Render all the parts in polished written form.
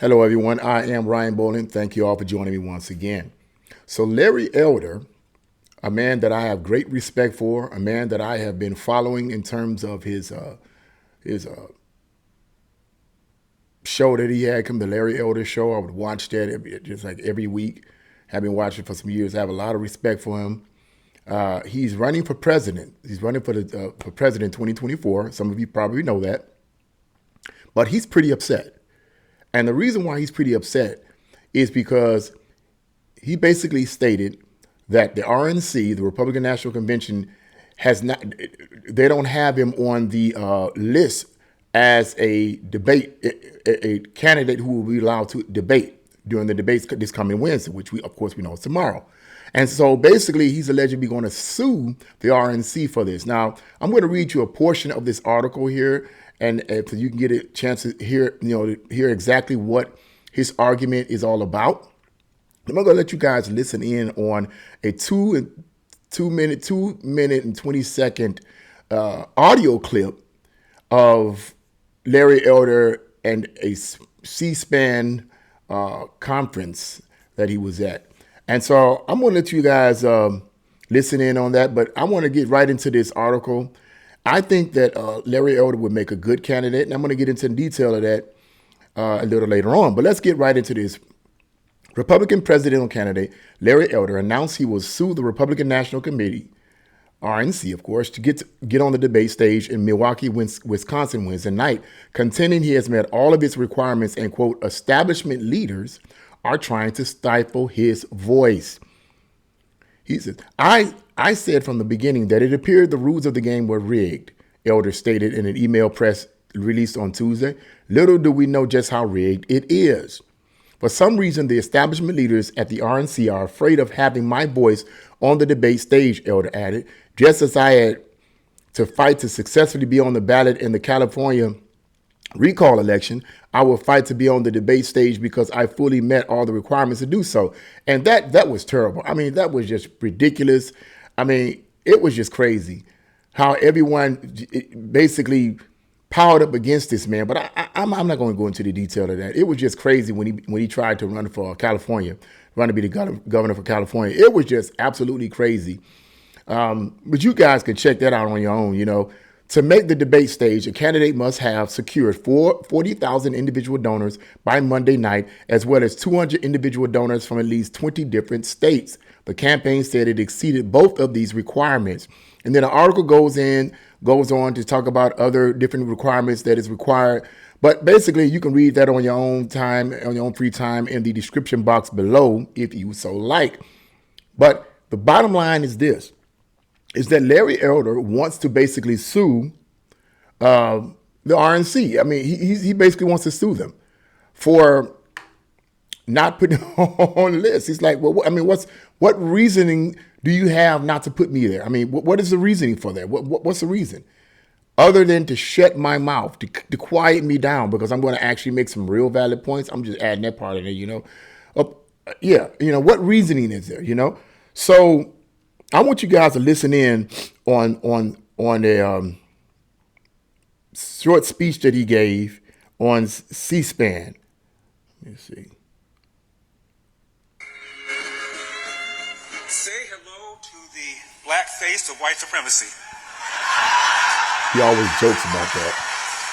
Hello, everyone. I am Ryan Bolin. Thank you all for joining me once again. So, Larry Elder, a man that I have great respect for, a man that I have been following in terms of his show that he had, come the Larry Elder Show. I would watch that just like every week. Have been watching for some years. I have a lot of respect for him. He's running for president. He's running for president 2024. Some of you probably know that, but he's pretty upset. And the reason why he's pretty upset is because he basically stated that the RNC, the Republican National Convention, they don't have him on the list as a a candidate who will be allowed to debate during the debates this coming Wednesday, which of course we know is tomorrow. And so basically he's allegedly going to sue the RNC for this. Now, I'm going to read you a portion of this article here, and if you can get a chance to hear exactly what his argument is all about. I'm going to let you guys listen in on a two minute and 20-second audio clip of Larry Elder and a C-SPAN conference that he was at. And so I'm going to let you guys listen in on that, but I want to get right into this article. I think that Larry Elder would make a good candidate, and I'm going to get into the detail of that a little later on. But let's get right into this. Republican presidential candidate Larry Elder announced he will sue the Republican National Committee, RNC, of course, to get on the debate stage in Milwaukee, Wisconsin Wednesday night, contending he has met all of its requirements and, quote, establishment leaders are trying to stifle his voice. He says, I said from the beginning that it appeared the rules of the game were rigged, Elder stated in an email press released on Tuesday. Little do we know just how rigged it is. For some reason, the establishment leaders at the RNC are afraid of having my voice on the debate stage, Elder added. Just as I had to fight to successfully be on the ballot in the California recall election, I will fight to be on the debate stage because I fully met all the requirements to do so. And that was terrible. I mean, that was just ridiculous. I mean, it was just crazy how everyone basically powered up against this man. But I'm not going to go into the detail of that. It was just crazy when he tried to run for California, run to be the governor for California. It was just absolutely crazy. But you guys can check that out on your own. To make the debate stage, a candidate must have secured 40,000 individual donors by Monday night, as well as 200 individual donors from at least 20 different states. The campaign said it exceeded both of these requirements. And then the article goes on to talk about other different requirements that is required. But basically, you can read that on your own time, on your own free time in the description box below, if you so like. But the bottom line is this, is that Larry Elder wants to basically sue the RNC. I mean, he basically wants to sue them for not putting on the list. He's like, well, I mean, what reasoning do you have not to put me there? I mean, what is the reasoning for that? What's the reason? Other than to shut my mouth, to quiet me down, because I'm going to actually make some real valid points. I'm just adding that part in there, what reasoning is there, So I want you guys to listen in on a short speech that he gave on C-SPAN. Let me see. Say hello to the black face of white supremacy. He always jokes about that,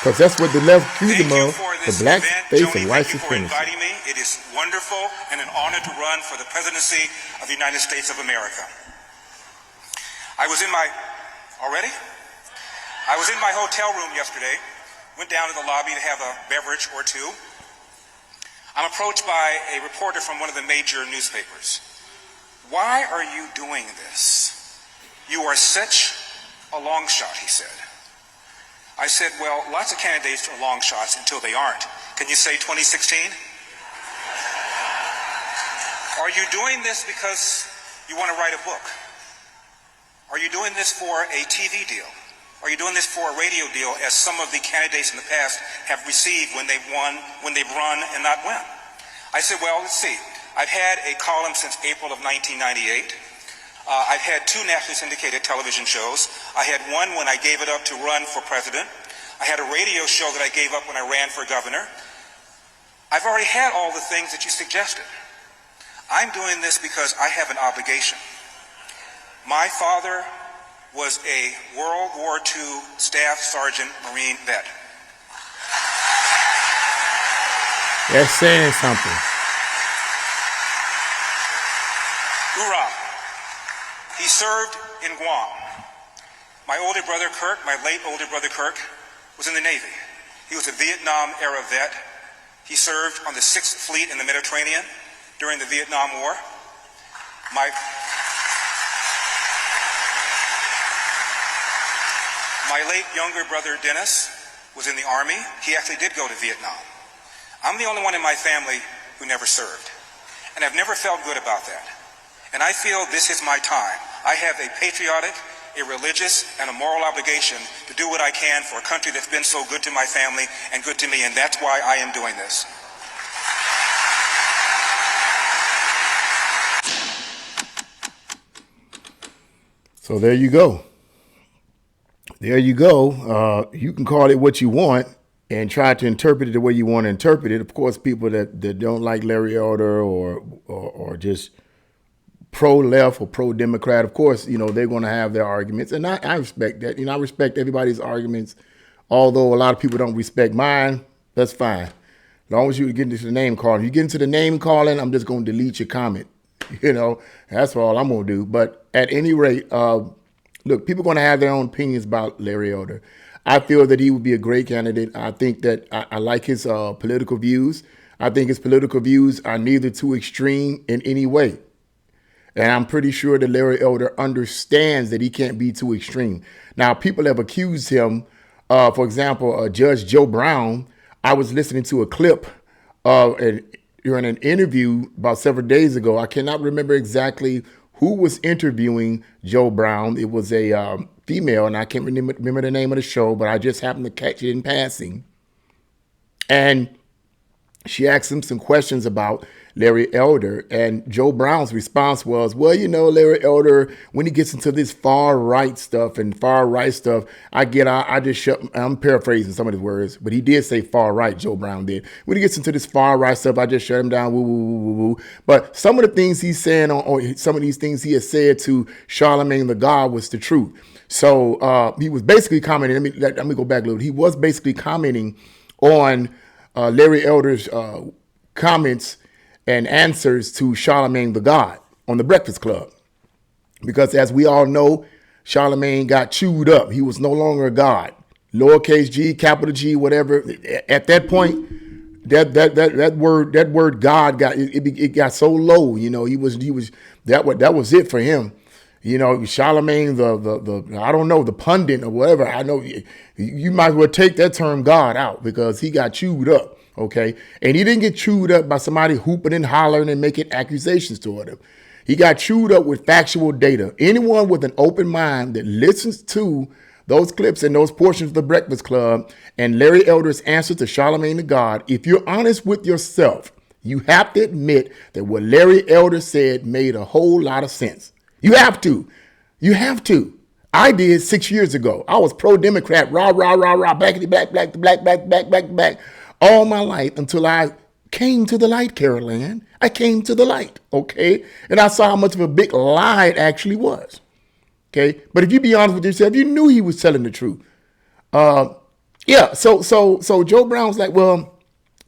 because that's what the left accused him of, the black face of white supremacy. Thank you for inviting me. It is wonderful and an honor to run for the presidency of the United States of America. I was in my hotel room yesterday, went down to the lobby to have a beverage or two. I'm approached by a reporter from one of the major newspapers. Why are you doing this? You are such a long shot, he said. I said, well, lots of candidates are long shots until they aren't. Can you say 2016? Are you doing this because you want to write a book? Are you doing this for a TV deal? Are you doing this for a radio deal, as some of the candidates in the past have received when they've run and not win? I said, well, let's see. I've had a column since April of 1998. I've had 2 nationally syndicated television shows. I had one when I gave it up to run for president. I had a radio show that I gave up when I ran for governor. I've already had all the things that you suggested. I'm doing this because I have an obligation. My father was a World War II Staff Sergeant Marine vet. That's saying something. Hoorah! He served in Guam. My older brother Kirk, my late older brother Kirk, was in the Navy. He was a Vietnam-era vet. He served on the 6th Fleet in the Mediterranean during the Vietnam War. My late younger brother Dennis was in the Army. He actually did go to Vietnam. I'm the only one in my family who never served. And I've never felt good about that. And I feel this is my time. I have a patriotic, a religious, and a moral obligation to do what I can for a country that's been so good to my family and good to me, and that's why I am doing this. So there you go. There you go. You can call it what you want and try to interpret it the way you want to interpret it. Of course, people that don't like Larry Elder or just pro-left or pro-democrat, of course, they're going to have their arguments. And I respect that. I respect everybody's arguments. Although a lot of people don't respect mine, that's fine. As long as you get into the name calling. You get into the name calling, I'm just going to delete your comment. That's all I'm going to do. But at any rate, look, people are going to have their own opinions about Larry Elder. I feel that he would be a great candidate. I think that I like his political views. I think his political views are neither too extreme in any way. And I'm pretty sure that Larry Elder understands that he can't be too extreme. Now, people have accused him, for example, Judge Joe Brown. I was listening to a clip during an interview about several days ago. I cannot remember exactly who was interviewing Joe Brown. It was a female, and I can't remember the name of the show, but I just happened to catch it in passing. And she asked him some questions about Larry Elder, and Joe Brown's response was, well, Larry Elder, when he gets into this far right stuff, I'm paraphrasing some of his words, but he did say far right, Joe Brown did. When he gets into this far right stuff, I just shut him down, woo, woo, woo, woo, woo. But some of the things he's saying, or some of these things he has said to Charlemagne the God was the truth. So he was basically commenting, let me go back a little. He was basically commenting on Larry Elder's comments and answers to Charlemagne the God on the Breakfast Club. Because as we all know, Charlemagne got chewed up. He was no longer a god. Lowercase g, capital G, whatever. At that point, that word God got so low. That was it for him. Charlemagne, the pundit or whatever. I know you might as well take that term God out because he got chewed up. Okay. And he didn't get chewed up by somebody hooping and hollering and making accusations toward him. He got chewed up with factual data. Anyone with an open mind that listens to those clips and those portions of the Breakfast Club and Larry Elder's answer to Charlemagne the God, if you're honest with yourself, you have to admit that what Larry Elder said made a whole lot of sense. You have to. You have to. I did 6 years ago. I was pro-Democrat, rah, rah, rah, rah, black, black, all my life until I came to the light, Carol Ann. I came to the light, okay? And I saw how much of a big lie it actually was, okay? But if you be honest with yourself, you knew he was telling the truth. So Joe Brown's like, well,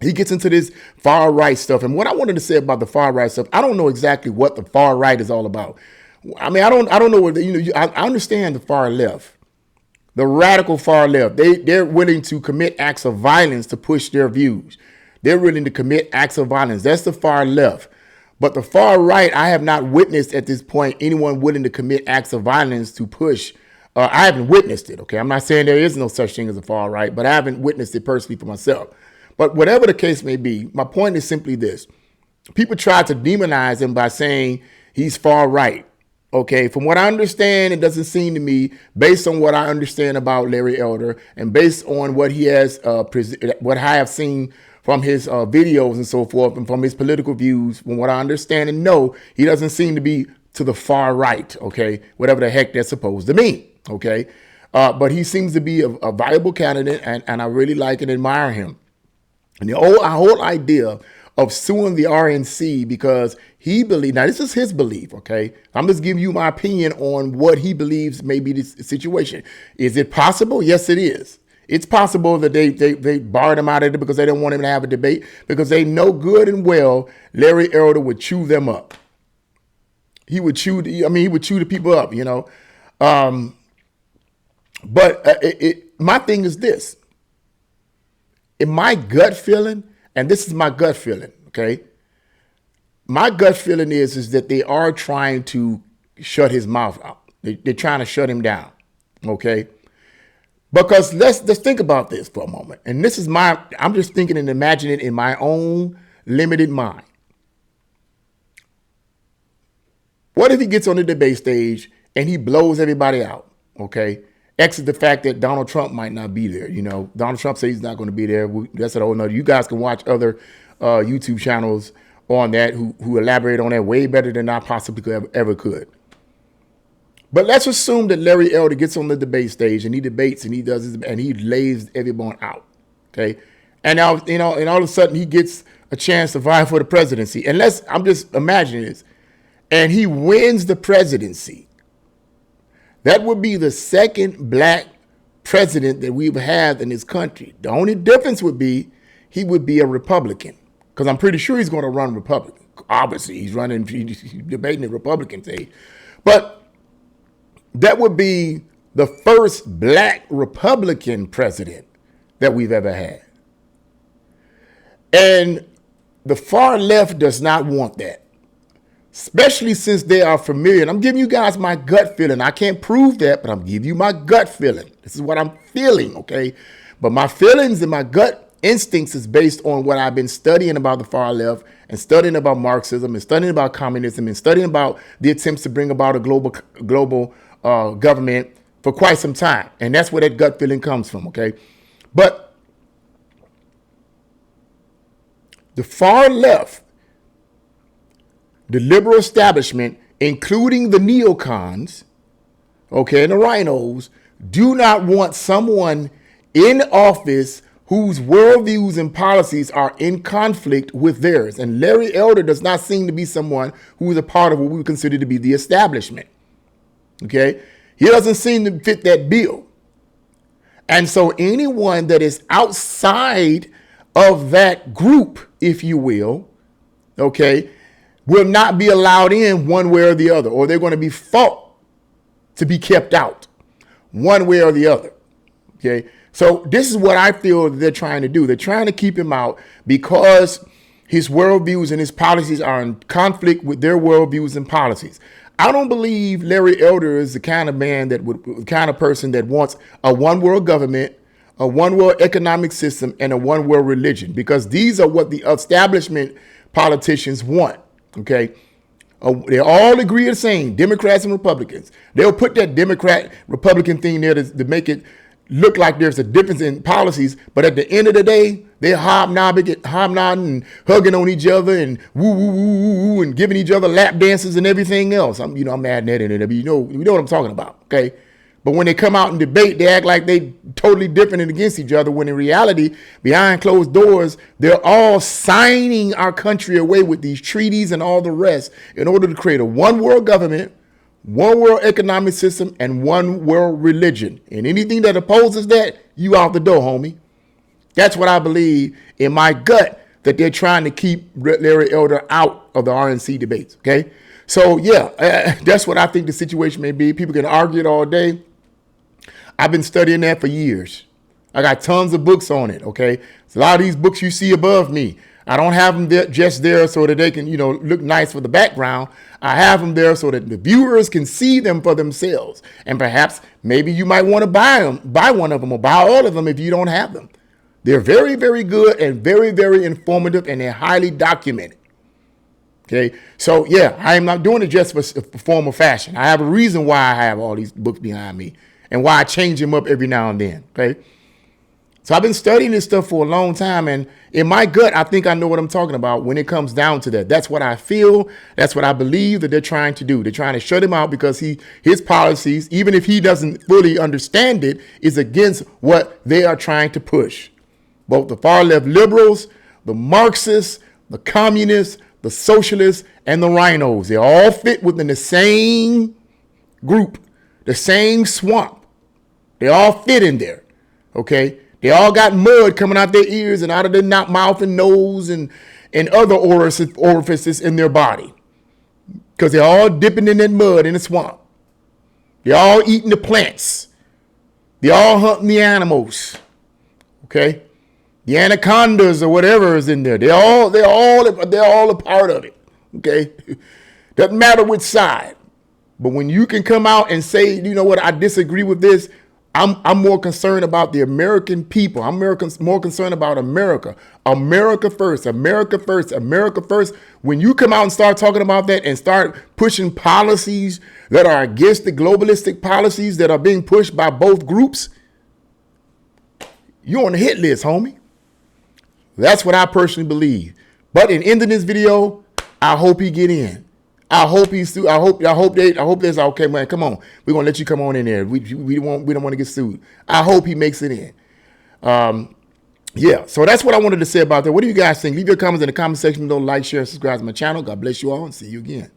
he gets into this far right stuff. And what I wanted to say about the far right stuff, I don't know exactly what the far right is all about. I mean, I don't know what, I understand the far left. The radical far left, they're willing to commit acts of violence to push their views. They're willing to commit acts of violence. That's the far left. But the far right, I have not witnessed at this point anyone willing to commit acts of violence to push. I haven't witnessed it, okay? I'm not saying there is no such thing as a far right, but I haven't witnessed it personally for myself. But whatever the case may be, my point is simply this. People try to demonize him by saying he's far right. Okay, from what I understand, it doesn't seem to me, based on what I understand about Larry Elder and based on what he has, what I have seen from his videos and so forth, and from his political views, from what I understand and know, he doesn't seem to be to the far right. Okay, whatever the heck that's supposed to mean. Okay, but he seems to be a viable candidate, and I really like and admire him. And our whole idea of suing the RNC because he believes, now this is his belief, okay? I'm just giving you my opinion on what he believes may be the situation. Is it possible? Yes, it is. It's possible that they barred him out of it because they didn't want him to have a debate, because they know good and well Larry Elder would chew them up. He would chew the people up, you know. But my thing is this. In my gut feeling, and this is my gut feeling, okay? My gut feeling is that they are trying to shut his mouth out. They're trying to shut him down, okay? Because let's think about this for a moment. And this is I'm just thinking and imagining it in my own limited mind. What if he gets on the debate stage and he blows everybody out, okay? Except the fact that Donald Trump might not be there. You know, Donald Trump says he's not going to be there. That's a whole nother. You guys can watch other YouTube channels on that who elaborate on that way better than I possibly ever could. But let's assume that Larry Elder gets on the debate stage and he debates and he lays everyone out, okay? And now, you know, and all of a sudden he gets a chance to vie for the presidency. And I'm just imagining this, and he wins the presidency. That would be the second black president that we've had in this country. The only difference would be he would be a Republican, because I'm pretty sure he's going to run Republican. Obviously, he's debating the Republican stage. But that would be the first black Republican president that we've ever had. And the far left does not want that, especially since they are familiar. And I'm giving you guys my gut feeling. I can't prove that, but I'm giving you my gut feeling. This is what I'm feeling, okay? But my feelings and my gut instincts is based on what I've been studying about the far left and studying about Marxism and studying about communism and studying about the attempts to bring about a global government for quite some time. And that's where that gut feeling comes from, okay? But the far left, the liberal establishment, including the neocons, okay, and the rhinos, do not want someone in office whose worldviews and policies are in conflict with theirs. And Larry Elder does not seem to be someone who is a part of what we would consider to be the establishment. Okay, he doesn't seem to fit that bill. And so anyone that is outside of that group, if you will, okay, will not be allowed in one way or the other, or they're going to be fought to be kept out one way or the other. Okay, so this is what I feel they're trying to do. They're trying to keep him out because his worldviews and his policies are in conflict with their worldviews and policies. I don't believe Larry Elder is the kind of man the kind of person that wants a one world government, a one world economic system, and a one world religion, because these are what the establishment politicians want. Okay. They all agree the same, Democrats and Republicans. They'll put that Democrat Republican thing there to make it look like there's a difference in policies, but at the end of the day, they're hobnobbing and hugging on each other and woo woo woo woo woo and giving each other lap dances and everything else. I'm mad at it, but you know what I'm talking about, okay? But when they come out and debate, they act like they totally different and against each other, when in reality, behind closed doors, they're all signing our country away with these treaties and all the rest in order to create a one world government, one world economic system, and one world religion. And anything that opposes that, you out the door, homie. That's what I believe in my gut, that they're trying to keep Larry Elder out of the RNC debates, okay? So, yeah, that's what I think the situation may be. People can argue it all day. I've been studying that for years. I got tons of books on it, okay? So a lot of these books you see above me, I don't have them just there so that they can, look nice for the background. I have them there so that the viewers can see them for themselves. And perhaps maybe you might want to buy one of them or buy all of them if you don't have them. They're very, very good and very, very informative, and they're highly documented. Okay, so yeah, I am not doing it just for form or fashion. I have a reason why I have all these books behind me and why I change them up every now and then. Okay, so I've been studying this stuff for a long time, and in my gut, I think I know what I'm talking about when it comes down to that. That's what I feel. That's what I believe that they're trying to do. They're trying to shut him out because his policies, even if he doesn't fully understand it, is against what they are trying to push. both the far left liberals, the Marxists, the communists, the socialists, and the rhinos. They all fit within the same group, the same swamp. They all fit in there, okay? They all got mud coming out their ears and out of their mouth and nose and other orifices in their body, because they're all dipping in that mud in the swamp. They're all eating the plants. They're all hunting the animals, okay? The anacondas or whatever is in there. They're all a part of it, okay? Doesn't matter which side. But when you can come out and say, you know what, I disagree with this, I'm more concerned about the American people. I'm more concerned about America. America first, America first, America first. When you come out and start talking about that and start pushing policies that are against the globalistic policies that are being pushed by both groups, you're on the hit list, homie. That's what I personally believe. But in ending this video, I hope he get in. I hope he's I hope there's okay, man. Come on, we're gonna let you come on in there. We don't want to get sued. I hope he makes it in. Yeah. So that's what I wanted to say about that. What do you guys think? Leave your comments in the comment section below. Like, share, and subscribe to my channel. God bless you all, and see you again.